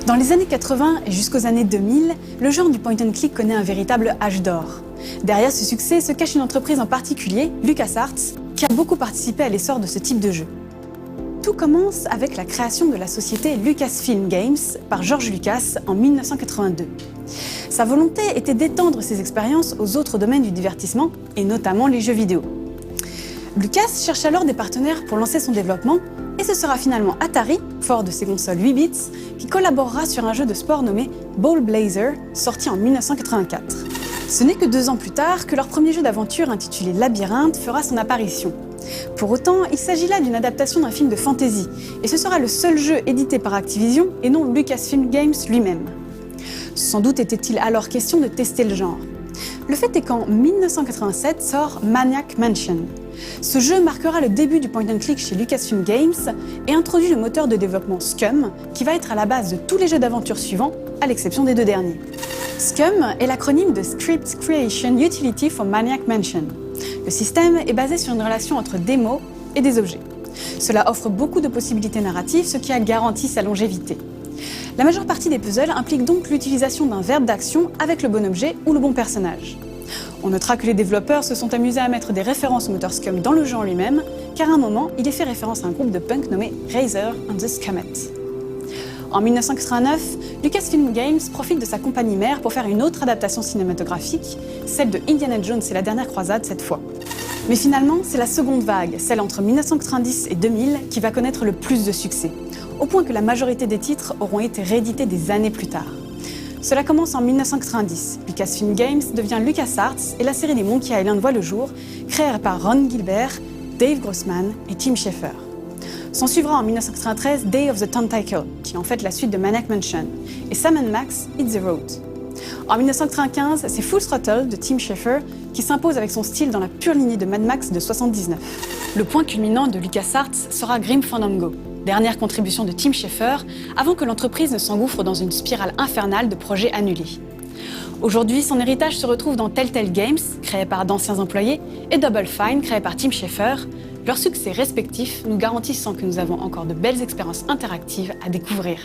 Dans les années 80 et jusqu'aux années 2000, le genre du point and click connaît un véritable âge d'or. Derrière ce succès se cache une entreprise en particulier, LucasArts, qui a beaucoup participé à l'essor de ce type de jeu. Tout commence avec la création de la société Lucasfilm Games par George Lucas en 1982. Sa volonté était d'étendre ses expériences aux autres domaines du divertissement, et notamment les jeux vidéo. Lucas cherche alors des partenaires pour lancer son développement, et ce sera finalement Atari, fort de ses consoles 8 bits, qui collaborera sur un jeu de sport nommé Ball Blazer, sorti en 1984. Ce n'est que 2 ans plus tard que leur premier jeu d'aventure intitulé Labyrinthe fera son apparition. Pour autant, il s'agit là d'une adaptation d'un film de fantasy, et ce sera le seul jeu édité par Activision et non Lucasfilm Games lui-même. Sans doute était-il alors question de tester le genre. Le fait est qu'en 1987 sort Maniac Mansion. Ce jeu marquera le début du point and click chez Lucasfilm Games et introduit le moteur de développement Scum, qui va être à la base de tous les jeux d'aventure suivants, à l'exception des 2 derniers. Scum est l'acronyme de Script Creation Utility for Maniac Mansion. Le système est basé sur une relation entre des mots et des objets. Cela offre beaucoup de possibilités narratives, ce qui a garanti sa longévité. La majeure partie des puzzles implique donc l'utilisation d'un verbe d'action avec le bon objet ou le bon personnage. On notera que les développeurs se sont amusés à mettre des références au moteur Scum dans le jeu en lui-même, car à un moment, il est fait référence à un groupe de punk nommé Razor and the Scummets. En 1989, Lucasfilm Games profite de sa compagnie mère pour faire une autre adaptation cinématographique, celle de Indiana Jones et la dernière croisade cette fois. Mais finalement, c'est la seconde vague, celle entre 1990 et 2000, qui va connaître le plus de succès, au point que la majorité des titres auront été réédités des années plus tard. Cela commence en 1990. Lucasfilm Games devient LucasArts et la série des Monkey Island voit le jour, créée par Ron Gilbert, Dave Grossman et Tim Schafer. S'en suivra en 1993 Day of the Tentacle, qui est en fait la suite de Maniac Mansion, et Sam & Max Hit the Road. En 1995, c'est Full Throttle de Tim Schafer qui s'impose avec son style dans la pure lignée de Mad Max de 79. Le point culminant de LucasArts sera Grim Fandango, dernière contribution de Tim Schafer, avant que l'entreprise ne s'engouffre dans une spirale infernale de projets annulés. Aujourd'hui, son héritage se retrouve dans Telltale Games, créé par d'anciens employés, et Double Fine, créé par Tim Schafer. Leurs succès respectifs nous garantissant que nous avons encore de belles expériences interactives à découvrir.